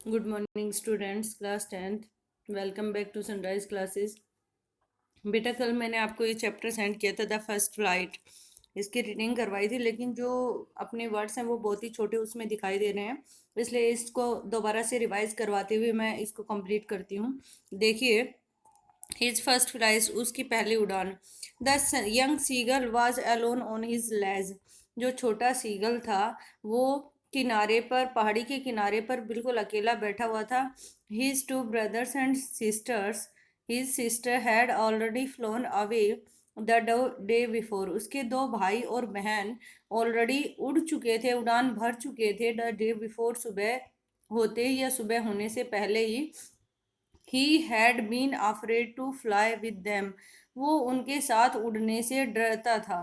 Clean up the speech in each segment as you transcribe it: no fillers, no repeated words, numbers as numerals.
Good morning students, class 10th। Welcome back to Sunrise Classes. बेटा, कल मैंने आपको ये चैप्टर सेंड किया था, द फर्स्ट फ्लाइट। इसकी रीडिंग करवाई थी, लेकिन जो अपने वर्ड्स हैं वो बहुत ही छोटे उसमें दिखाई दे रहे हैं, इसलिए इसको दोबारा से रिवाइज करवाते हुए मैं इसको कंप्लीट करती हूँ। देखिए, हिज फर्स्ट फ्लाइट, उसकी पहली उड़ान। The young seagull was alone on his ledge. जो छोटा सीगल था वो किनारे पर, पहाड़ी के किनारे पर बिल्कुल अकेला बैठा हुआ था। His two brothers and sisters, his sister had already phloem away the day before. उसके दो भाई और बहन ऑलरेडी उड़ चुके थे, उड़ान भर चुके थे द डे बिफोर, सुबह होते या सुबह होने से पहले ही। He had been afraid to fly with them. वो उनके साथ उड़ने से डरता था।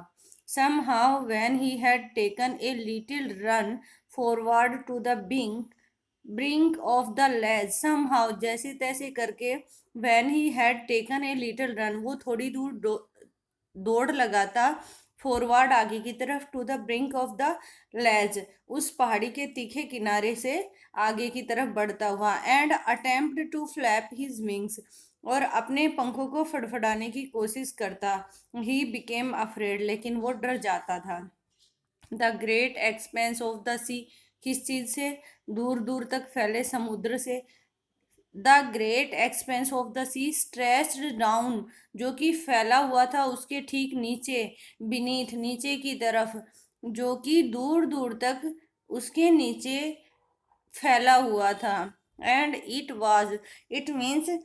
somehow when he had taken a little run forward to the brink of the ledge, somehow जैसे तैसे करके, when he had taken a little run, वो थोड़ी दूर दौड़ लगाता फॉरवर्ड, आगे की तरफ, to the brink of the ledge, उस पहाड़ी के तीखे किनारे से आगे की तरफ बढ़ता हुआ। And attempt to flap his wings, और अपने पंखों को फड़फड़ाने की कोशिश करता। ही बिकेम अफ्रेड, लेकिन वो डर जाता था। The great expanse of the sea, किस चीज से? दूर दूर तक फैले समुद्र से। The great expanse of the sea stretched down, जो कि फैला हुआ था उसके ठीक नीचे, बीनीथ, नीचे की तरफ, जो कि दूर दूर तक उसके नीचे फैला हुआ था। And it was, it means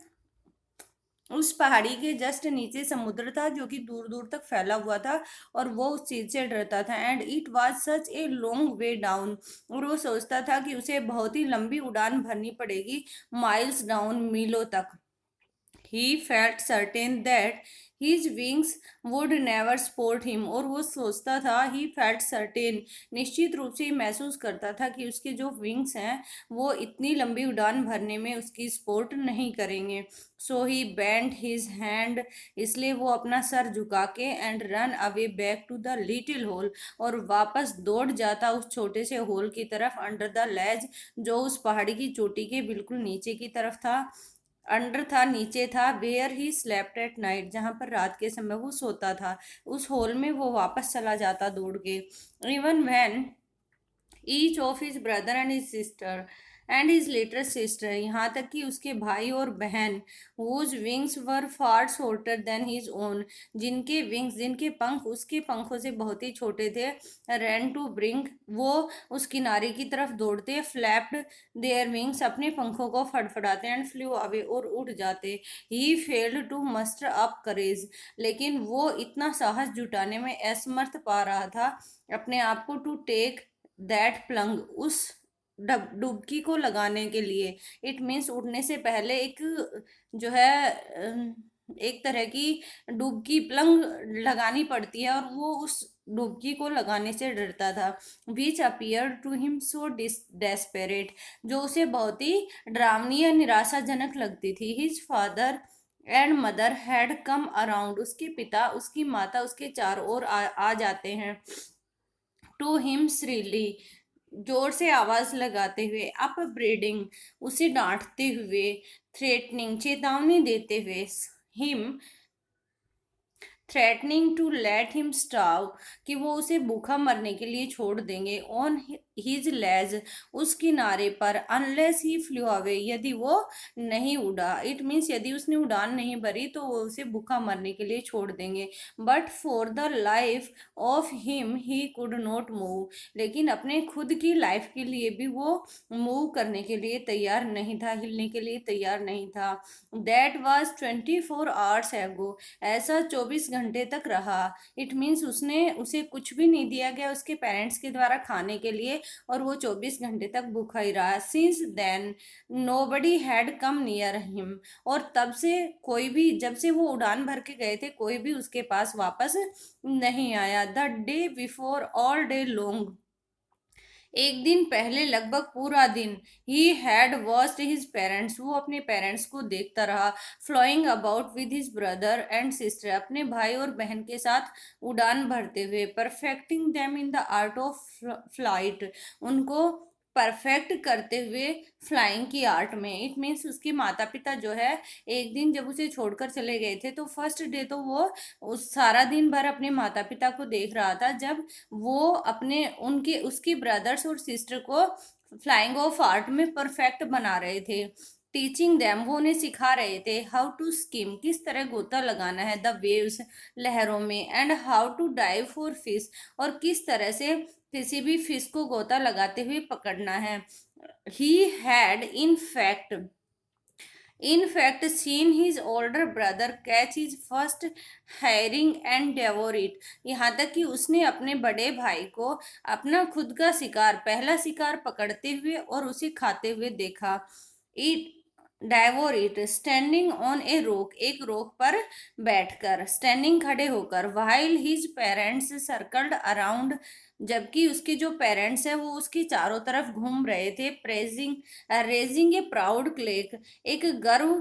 उस पहाड़ी के जस्ट नीचे समुद्र था जो कि दूर दूर तक फैला हुआ था, और वो उस चीज से डरता था। And it was such a long way down, और वो सोचता था कि उसे बहुत ही लंबी उड़ान भरनी पड़ेगी, माइल्स डाउन, मीलों तक। He felt certain that his wings would never support him, और वो सोचता था, he felt certain, निश्चित रूप से महसूस करता था कि उसके जो विंग्स हैं वो इतनी लंबी उड़ान भरने में उसकी सपोर्ट नहीं करेंगे। So he bent his hand, इसलिए वो अपना सर झुका के, and run away back to the little hole, और वापस दौड़ जाता उस छोटे से होल की तरफ, अंडर द लेज, जो उस पहाड़ी की चोटी के बिल्कुल नीचे की तरफ था। अंडर था, नीचे था। Where he slept at night, जहां पर रात के समय वो सोता था, उस होल में वो वापस चला जाता दौड़ के। Even when each of his brother and his sister and his little sister, यहाँ तक कि उसके भाई और बहन, हुज विंग्स वर फार शॉर्टर देन हिज ओन, जिनके विंग्स, जिनके पंख उसके पंखों से बहुत ही छोटे थे, रैन टू ब्रिंक, वो उस किनारे की तरफ दौड़ते, फ्लैप्ड देयर विंग्स, अपने पंखों को फड़फड़ाते, एंड फ्लू अवे, और उड़ जाते। He failed to muster up करेज, लेकिन वो इतना साहस जुटाने में असमर्थ पा रहा था अपने आप को, टू टेक दैट प्लंग, उस डुबकी को लगाने के लिए। इट मीन्स उड़ने से पहले एक, जो है, एक तरह की डुबकी, प्लंग लगानी पड़ती है, और वो उस डुबकी को लगाने से डरता था। Which appear to him so desperate, जो उसे बहुत ही डरावनी या निराशाजनक लगती थी। His father and mother had come around, उसके पिता, उसकी माता उसके चारों ओर आ जाते हैं। टू हिम श्रीली, जोर से आवाज लगाते हुए, अप ब्रीडिंग, उसे डांटते हुए, थ्रेटनिंग, चेतावनी देते हुए, him, threatening to let him starve, कि वो उसे भूखा मरने के लिए छोड़ देंगे, ऑन हिज लेज, उस किनारे पर, अनलेस ही फ्लू अवे, यदि वो नहीं उड़ा। इट मीन्स यदि उसने उड़ान नहीं भरी तो वो उसे भूखा मरने के लिए छोड़ देंगे। But for the life of him he could not move, लेकिन अपने खुद की लाइफ के लिए भी वो मूव करने के लिए तैयार नहीं था, हिलने के लिए तैयार नहीं था। दैट वॉज 24 आवर्स एगो, ऐसा 24 घंटे तक रहा। इट मीन्स उसने, उसे कुछ भी नहीं दिया गया उसके पेरेंट्स के द्वारा खाने के लिए, और वो 24 घंटे तक भूखा ही रहा। Since then nobody had come near him, और तब से कोई भी, जब से वो उड़ान भर के गए थे, कोई भी उसके पास वापस नहीं आया। The day before all day long, एक दिन पहले लगभग पूरा दिन, he had watched his parents, वो अपने पेरेंट्स को देखता रहा, flowing about with his brother and sister, अपने भाई और बहन के साथ उड़ान भरते हुए, perfecting them in the art of flight, उनको परफेक्ट करते हुए फ्लाइंग की आर्ट में। इट मीन्स उसके माता पिता जो है एक दिन जब उसे छोड़कर चले गए थे, तो फर्स्ट डे तो वो उस सारा दिन भर अपने माता पिता को देख रहा था, जब वो अपने उनके उसकी ब्रदर्स और सिस्टर को फ्लाइंग ऑफ आर्ट में परफेक्ट बना रहे थे। टीचिंग देम, वो उन्हें सिखा रहे थे हाउ टू स्किम, किस तरह गोता लगाना है, द वेव्स, लहरों में, and how to dive for fish, और किस तरह से किसी भी फिश को गोता लगाते हुए पकड़ना है। He had in fact seen his older brother catch his first herring and devour it। यहाँ तक कि उसने अपने बड़े भाई को अपना खुद का शिकार, पहला शिकार पकड़ते हुए और उसे खाते हुए देखा। इट डाइवोर इट स्टैंडिंग ऑन ए रोक, एक रोक पर बैठकर, स्टैंडिंग खड़े होकर, while his parents circled around, जबकि उसके जो पेरेंट्स हैं वो उसकी चारों तरफ घूम रहे थे। प्रेजिंग रेजिंग ए प्राउड क्लेक, एक गर्व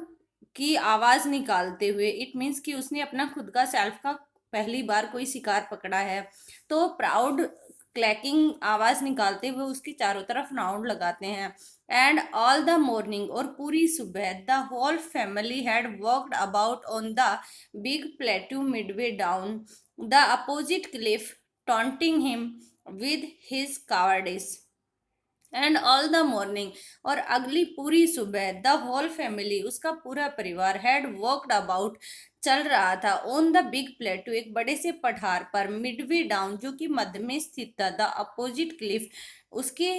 की आवाज निकालते हुए। इट मीन्स कि उसने अपना खुद का सेल्फ का पहली बार कोई शिकार पकड़ा है, तो प्राउड क्लैकिंग आवाज निकालते हुए उसके चारों तरफ राउंड लगाते हैं। एंड ऑल द मॉर्निंग, और पूरी सुबह, the whole family had walked about on the big plateau midway down the opposite cliff, taunting him with his cowardice. And all the morning, और अगली पूरी सुबह, द होल फैमिली, उसका पूरा परिवार, हैड वॉकड अबाउट, चल रहा था, ऑन द बिग प्लेटू, एक बड़े से पठार पर, मिडवे डाउन, जो कि मध्य में स्थित था, द अपोजिट क्लिफ, उसके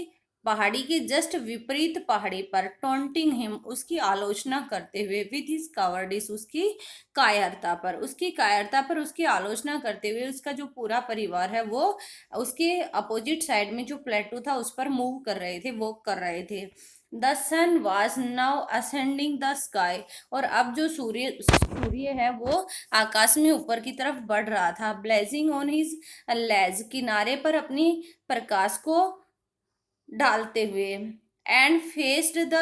पहाड़ी के जस्ट विपरीत पहाड़ी पर, टॉन्टिंग हिम, उसकी आलोचना करते हुए, विद हिज कावर्डिस, उसकी कायरता पर उसकी आलोचना करते हुए, उसका जो पूरा परिवार है वो उसके अपोजिट साइड में जो प्लेटू था उस पर मूव कर रहे थे, वॉक कर रहे थे। The sun was now ascending the sky, और अब जो सूर्य सूर्य है वो आकाश में ऊपर की तरफ बढ़ रहा था। ब्लेजिंग ऑन हिज लेज, किनारे पर अपनी प्रकाश को डालते हुए। And faced the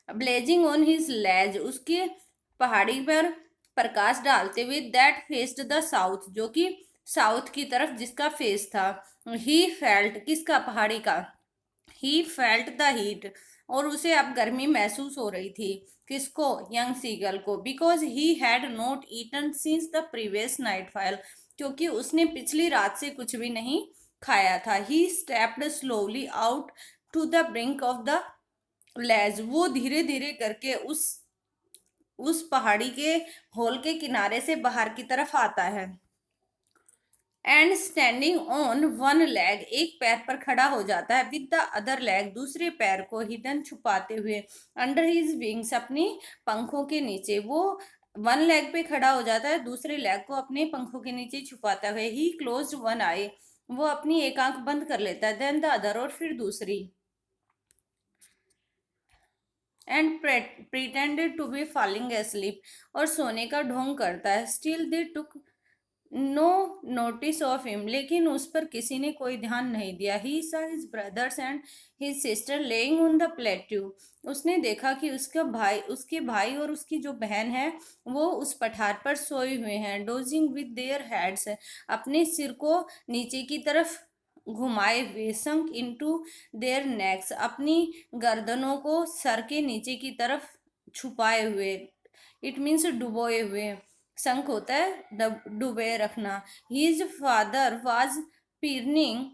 blazing on his ledge, उसके पहाड़ी पर प्रकाश डालते हुए, दैट फेस्ड द साउथ, जो कि साउथ की तरफ जिसका फेस था। ही फेल्ट, किसका, पहाड़ी का। ही फेल्ट द हीट, और उसे अब गर्मी महसूस हो रही थी। किसको, यंग सीगल को। Because he had not eaten since the previous nightfall, क्योंकि उसने पिछली रात से कुछ भी नहीं खाया था। He stepped slowly out to the brink of the ledge, वो धीरे धीरे करके उस पहाड़ी के होल के किनारे से बाहर की तरफ आता है। And standing on one leg, एक पैर पर खड़ा हो जाता है, विद द अदर लेग, दूसरे पैर को हिडन, छुपाते हुए, अंडर हिज विंग्स, अपनी पंखों के नीचे। वो वन लेग पे खड़ा हो जाता है, दूसरे लेग को अपने पंखों के नीचे छुपाता हुए। ही क्लोज्ड वन आई, वो अपनी एक आंख बंद कर लेता है, देन द अदर, और फिर दूसरी। And pretended to be falling asleep, और सोने का ढोंग करता है। Still they took no notice of him, लेकिन उस पर किसी ने कोई ध्यान नहीं दिया। He saw his brothers and his sister lying on the plateau, उसने देखा कि उसके भाई और उसकी जो बहन है वो उस पठार पर सोए हुए हैं। डोजिंग विद देयर हेड्स, अपने सिर को नीचे की तरफ घुमाए हुए। संक इनटू देयर नेक्स, अपनी गर्दनों को सर के नीचे की तरफ छुपाए हुए। इट मीन्स डुबोए हुए। संक होता है डुबे रखना। His father was preening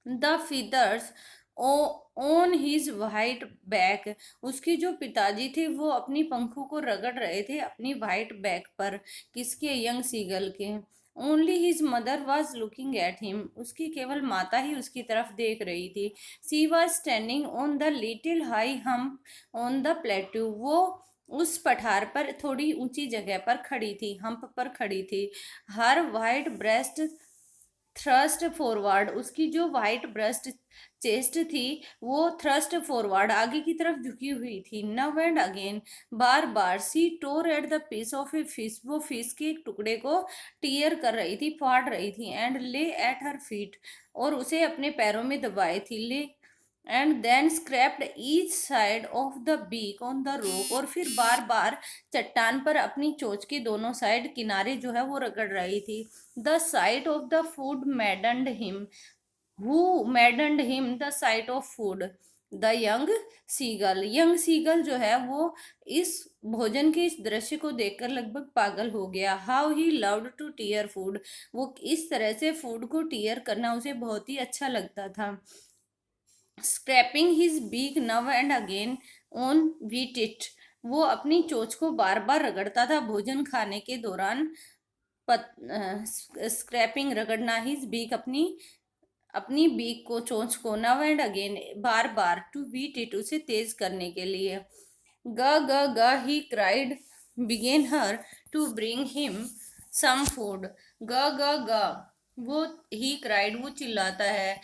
the feathers on his white back, उसके जो पिताजी थे वो अपनी पंखों को रगड़ रहे थे अपनी वाइट बैक पर। किसके, यंग सीगल के। Only his mother was looking at him, उसकी केवल माता ही उसकी तरफ देख रही थी। She was standing on the little high hump on the plateau, वो उस पठार पर थोड़ी ऊंची जगह पर खड़ी थी, हम्प पर खड़ी थी। हर वाइट ब्रेस्ट थ्रस्ट फॉरवर्ड, उसकी जो वाइट ब्रेस्ट चेस्ट थी वो थ्रस्ट फॉरवर्ड, आगे की तरफ झुकी हुई थी। नव एंड अगेन, बार बार। She tore at the piece of a fish, वो फिश के एक टुकड़े को टीयर कर रही थी, फाड़ रही थी। एंड ले एट हर फीट, और उसे अपने पैरों में दबाए थी। Lay and then scraped each side of the beak on the rock, और फिर बार बार चट्टान पर अपनी चोंच के दोनों साइड किनारे जो है वो रगड़ रही थी। The sight of the food maddened him, who maddened him the sight of food. The young seagull जो है वो इस भोजन के इस दृश्य को देखकर लगभग पागल हो गया. How he loved to tear food. वो इस तरह से फूड को टीयर करना उसे बहुत ही अच्छा लगता था. स्क्रैपिंग हिज बीक नव and again on wheat it. वो अपनी चोंच को बार बार रगड़ता था भोजन खाने के दौरान. स्क्रैपिंग रगड़ना, हिज बीक अपनी अपनी बीक को, चोंच को, नव एंड अगेन बार बार, टू बीट इट उसे तेज करने के लिए. ग ग ग he cried, begging her to bring him some food. ग ग ग वो, ही क्राइड वो चिल्लाता है,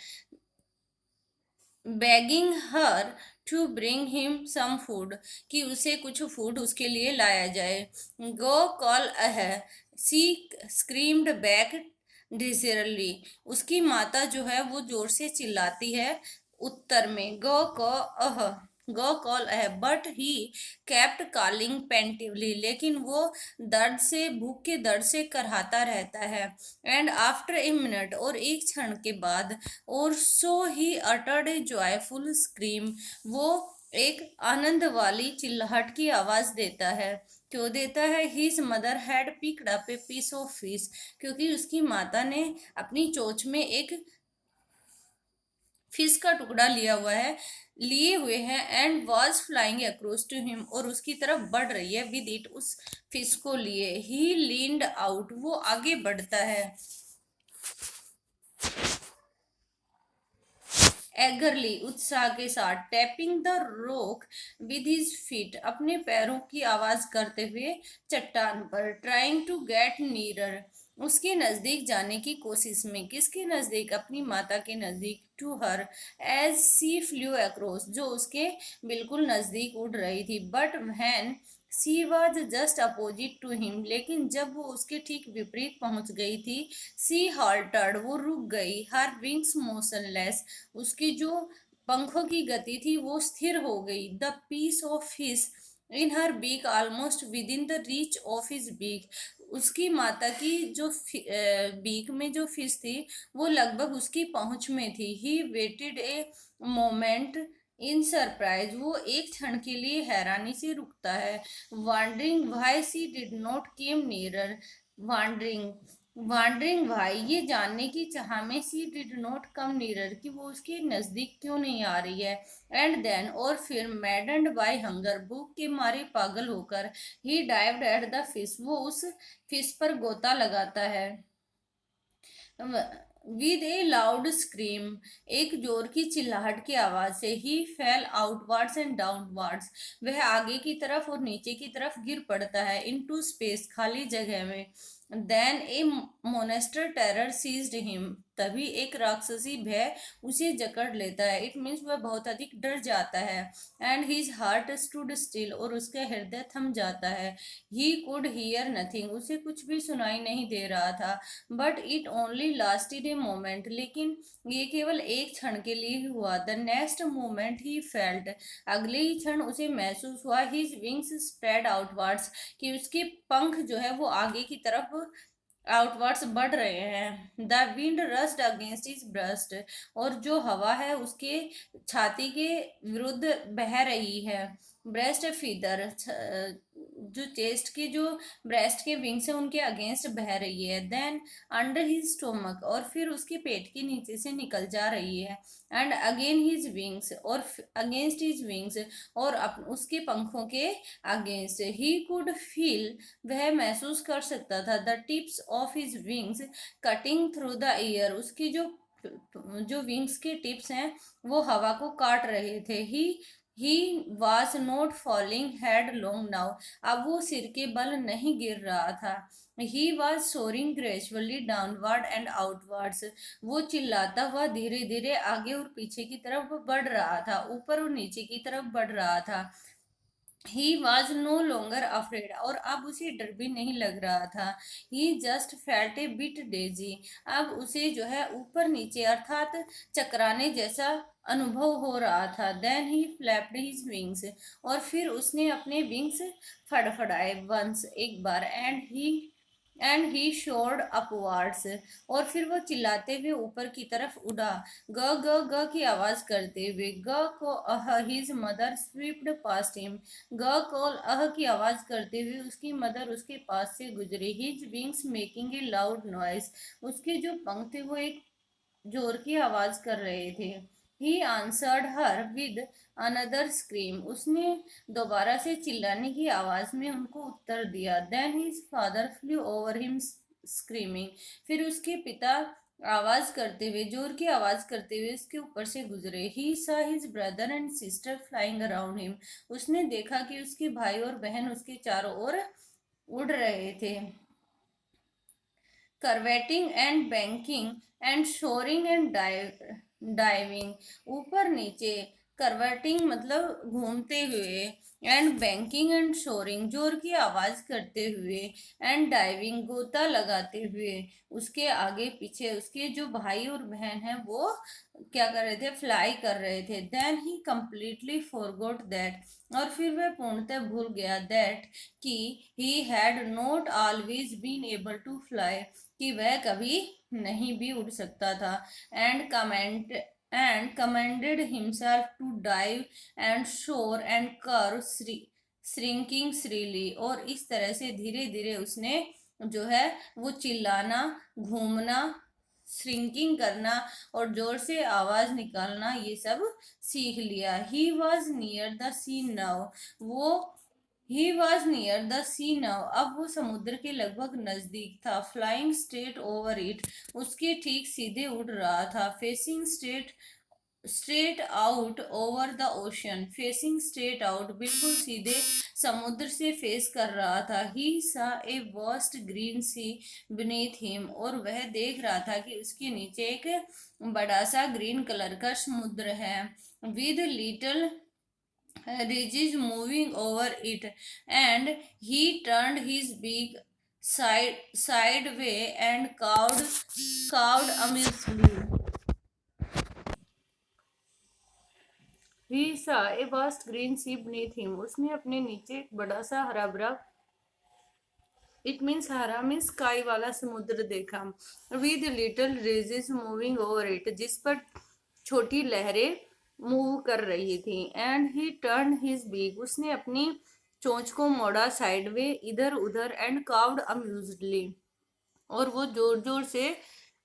begging her to bring him some food कि उसे कुछ फूड उसके लिए लाया जाए. गो कॉल अह, सी स्क्रीम्ड बैक डिजरली. उसकी माता जो है वो जोर से चिल्लाती है उत्तर में. गो को अह, गो कॉल अह, but he kept calling plaintively. लेकिन वो दर्द से, भूख के दर्द से करहाता रहता है. एंड आफ्टर ए मिनट, और एक क्षण के बाद, और so he uttered a joyful scream. वो एक आनंद वाली चिल्लाहट की आवाज देता है. क्यों देता है? His mother had picked up a piece of fish. क्योंकि उसकी माता ने अपनी चोंच में एक फिश का टुकड़ा लिए हुए हैं. And was flying across to him, और उसकी तरफ बढ़ रही है विद इट, उस फिश को लिए. ही लीन्ड आउट, वो आगे बढ़ता है एगरली, उत्साह के साथ. Tapping the rock with his feet, अपने पैरों की आवाज करते हुए चट्टान पर. ट्राइंग टू गेट नीरर, उसके नजदीक जाने की कोशिश में. किसके नजदीक? अपनी माता के नजदीक. To her as she flew across, जो उसके बिल्कुल नजदीक उड़ रही थी. But when she was just opposite to him, लेकिन जब वो उसके ठीक विपरीत पहुंच गई थी, सी हॉल्टर्ड, वो रुक गई. हर विंग्स मोशनलेस, उसकी जो पंखों की गति थी वो स्थिर हो गई. The piece of fish in her beak almost within the reach of his beak. उसकी माता की जो बीक में जो फिश थी वो लगभग उसकी पहुंच में थी. He waited a moment in surprise, वो एक क्षण के लिए हैरानी से रुकता है. Wondering why she did not came nearer. Wondering wondering why, ये जानने की चाह में, she did not come nearer, कि वो उसके नजदीक क्यों नहीं आ रही है. एंड देन, और फिर, मैडन्ड बाय हंगर, भूख के मारे पागल होकर, ही डाइव्ड एट द फिश, वो उस फिश पर गोता लगाता है. विद ए लाउड स्क्रीम, एक जोर की चिल्लाहट की आवाज से. ही फेल आउटवर्ड्स एंड डाउनवर्ड्स, वह आगे की तरफ और नीचे की तरफ गिर पड़ता है. इनटू स्पेस, खाली जगह में. देन ए मोनेस्टर टेरर सीज्ड हिम, तभी एक राक्षसी भय उसे जकड़ लेता है. इट मीन्स वह बहुत अधिक डर जाता है. And his heart stood still, और उसका हृदय थम जाता है. ही कुड हियर नथिंग, उसे कुछ भी सुनाई नहीं दे रहा था. But it only lasted a moment, लेकिन ये केवल एक क्षण के लिए ही हुआ. The next moment he felt, अगले ही क्षण उसे महसूस हुआ. हिज विंग्स स्प्रेड आउटवर्ड्स, कि उसके पंख जो है वो आगे की तरफ आउटवर्ड्स बढ़ रहे हैं. The wind rust against his breast, और जो हवा है उसके छाती के विरुद्ध बह रही है. ब्रेस्ट फीदर, जो चेस्ट के जो ब्रेस्ट के विंग्स है उनके अगेंस्ट बह रही है. देन अंडर हिज स्टोमक, और फिर उसके पेट के नीचे से निकल जा रही है. एंड अगेन हिज विंग्स, और अगेंस्ट हिज विंग्स, और उसके पंखों के अगेंस्ट. ही कुड फील, वह महसूस कर सकता था. The tips of his wings cutting through the air, उसकी जो विंग्स के टिप्स हैं वो हवा को काट रहे थे. He was not falling headlong now, अब वो सिर के बल नहीं गिर रहा था. He was soaring gradually downward and outwards, वो चिल्लाता हुआ धीरे धीरे आगे और पीछे की तरफ बढ़ रहा था, ऊपर और नीचे की तरफ बढ़ रहा था. He was no longer afraid, और अब उसे डर भी नहीं लग रहा था. He just felt a bit dizzy, अब उसे जो है ऊपर नीचे अर्थात चकराने जैसा अनुभव हो रहा था. Then he flapped his wings, और फिर उसने अपने विंग्स फड़फड़ाए वंस, एक बार. And he and he soared upwards, और फिर वो चिल्लाते हुए ऊपर की तरफ उड़ा, ग ग ग की आवाज करते हुए। ग को अह, his mother swooped past him, ग को अह की आवाज करते हुए उसकी मदर उसके पास से गुजरी। His wings making a loud noise, उसके जो पंख थे वो एक जोर की आवाज कर रहे थे। He answered her with another scream, उसने दोबारा से चिल्लाने की आवाज में उनको उत्तर दिया। Then his father flew over him screaming, फिर उसके पिता आवाज करते हुए, जोर की आवाज करते हुए उसके ऊपर से गुजरे। He saw his brother and sister flying around him, उसने देखा कि उसके भाई और बहन उसके चारों ओर उड़ रहे थे। Curveting and banking and soaring and diving, ऊपर नीचे। करवेटिंग मतलब घूमते हुए, एंड बैंकिंग एंड शोरिंग जोर की आवाज करते हुए, एंड डाइविंग गोता लगाते हुए। उसके आगे पीछे उसके जो भाई और बहन हैं वो क्या कर रहे थे, फ्लाई कर रहे थे। Then he completely forgot that, और फिर वह पूर्णतः भूल गया दैट कि he had not always been able to fly, कि वह कभी नहीं भी उड़ सकता था। And commanded himself to dive and soar and curve shrieking shrilly, और इस तरह से धीरे धीरे उसने जो है वो चिल्लाना, घूमना, श्रिंकिंग करना और जोर से आवाज निकालना ये सब सीख लिया। He was near the sea now, वो he was near the sea now, अब वो समुद्र के लगभग नजदीक था। फ्लाइंग स्ट्रेट ओवर इट, उसके ठीक सीधे उड़ रहा था। Facing straight out over the ocean, facing straight out बिल्कुल सीधे समुद्र से फेस कर रहा था। He saw a vast green sea beneath him, और वह देख रहा था कि उसके नीचे एक बड़ा सा ग्रीन कलर का समुद्र है। With little ridges moving over it, and he turned his beak sideway and cawed amusedly. He saw a vast green sea beneath him. उसने अपने नीचे एक बड़ा सा हरा भरा, इट मीन्स हरा मीन्स स्काई वाला समुद्र देखा। With little ridges moving over it, जिस पर छोटी लहरें मूव कर रही थी। And he turn his beak, उसने अपनी चोंच को मोड़ा साइडवे, इधर उधर, एंड काव्ड अम्यूजडली, और वो जोर जोर से,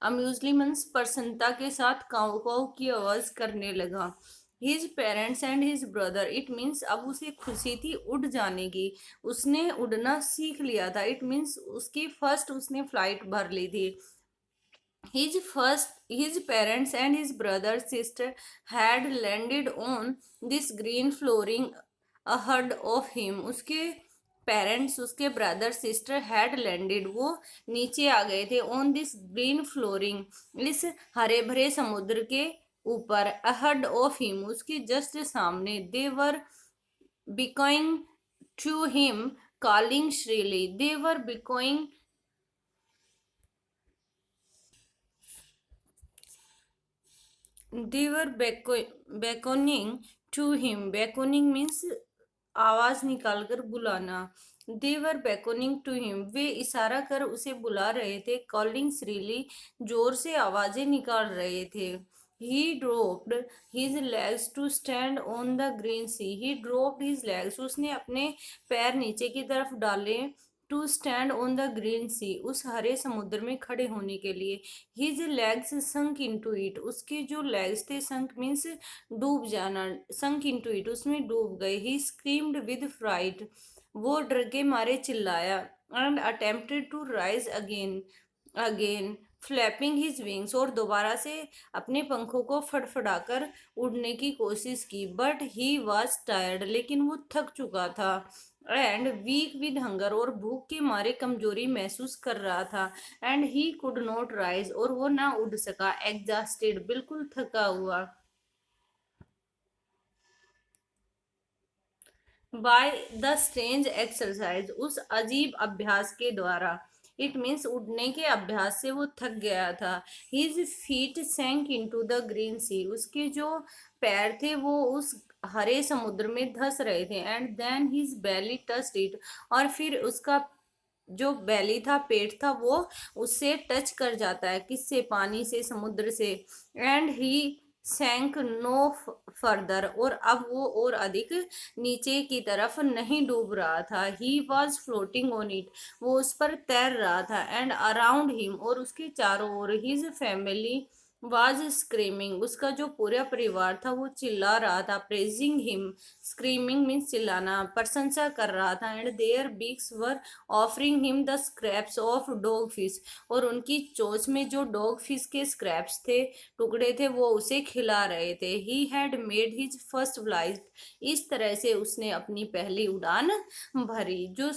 अम्यूजली मीन्स प्रसन्नता के साथ काव काव की आवाज करने लगा। His parents and his brother, it means अब उसे खुशी थी उड़ जाने की, उसने उड़ना सीख लिया था। इट मीन्स उसकी फर्स्ट उसने फ्लाइट भर ली थी। his parents and his brother sister had landed on this green flooring ahead of him, उसके पेरेंट्स, उसके ब्रदर सिस्टर हैड लैंडेड, वो नीचे आ गए थे, ऑन दिस ग्रीन फ्लोरिंग, इस हरे भरे समुद्र के ऊपर। अहेड ऑफ हिम, उसके जस्ट सामने। They were beckoning to him calling shrilly, they were beckoning, they were beckoning to him, beckoning means आवाज निकालकर बुलाना। they were beckoning to him, वे इशारा कर उसे बुला रहे थे। calling श्रीली, जोर से आवाजें निकाल रहे थे। he dropped his legs to stand on the green sea, he dropped his legs, उसने अपने पैर नीचे की तरफ डाले। To stand on the green sea, उस हरे समुद्र में खड़े होने के लिए। His legs sank into it, उसके जो लेग्स थे, संक मीन्स डूब जाना, संक इनटू इट उसमें डूब गए। ही स्क्रीम्ड विद फ्राइट, वो डर के मारे चिल्लाया। And attempted to rise again again flapping his wings, और दोबारा से अपने पंखों को फड़फड़ाकर उड़ने की कोशिश की। बट ही वॉज टायर्ड, लेकिन वो थक चुका था। एंड वीक विद हंगर, और भूख के मारे कमजोरी महसूस कर रहा था। And he could not rise, और वो ना उड़ सका। एग्जॉस्टेड, बिल्कुल थका हुआ। बाय द स्ट्रेंज एक्सरसाइज, उस अजीब अभ्यास के द्वारा। इट मीन्स उड़ने के अभ्यास से वो थक गया था। His feet sank into the green sea, उसके जो पैर थे वो उस हरे समुद्र में धंस रहे थे। And then his belly touched it, और फिर उसका जो बेली था, पेट था, वो उससे टच कर जाता है, किससे, पानी से, समुद्र से। एंड ही सैंक नो फर्दर, और अब वो और अधिक नीचे की तरफ नहीं डूब रहा था। He was floating on it, वो उस पर तैर रहा था। एंड अराउंड हिम, और उसके चारों ओर, हिज फैमिली वाज स्क्रीमिंग, उसका जो पूरा परिवार था वो चिल्ला रहा था। प्रेजिंग हिम, स्क्रीमिंग मीन्स चिल्लाना, प्रशंसा कर रहा था। And their beaks were offering him the scraps of dogfish, और उनकी चोंच में जो डॉग फिश के स्क्रैप्स थे, टुकड़े थे, वो उसे खिला रहे थे। He had made his first flight, इस तरह से उसने अपनी पहली उड़ान भरी। जो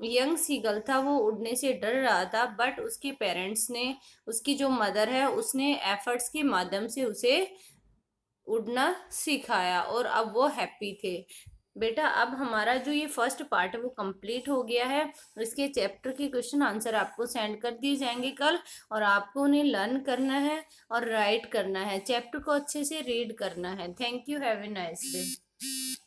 यंग सीगल था वो उड़ने से डर रहा था, बट उसके पेरेंट्स ने, उसकी जो मदर है, उसने एफर्ट्स के माध्यम से उसे उड़ना सिखाया, और अब वो हैप्पी थे। बेटा अब हमारा जो ये फर्स्ट पार्ट है वो कंप्लीट हो गया है। इसके चैप्टर के क्वेश्चन आंसर आपको सेंड कर दिए जाएंगे कल, और आपको उन्हें लर्न करना है और राइट करना है। चैप्टर को अच्छे से रीड करना है। Thank you, have a nice day.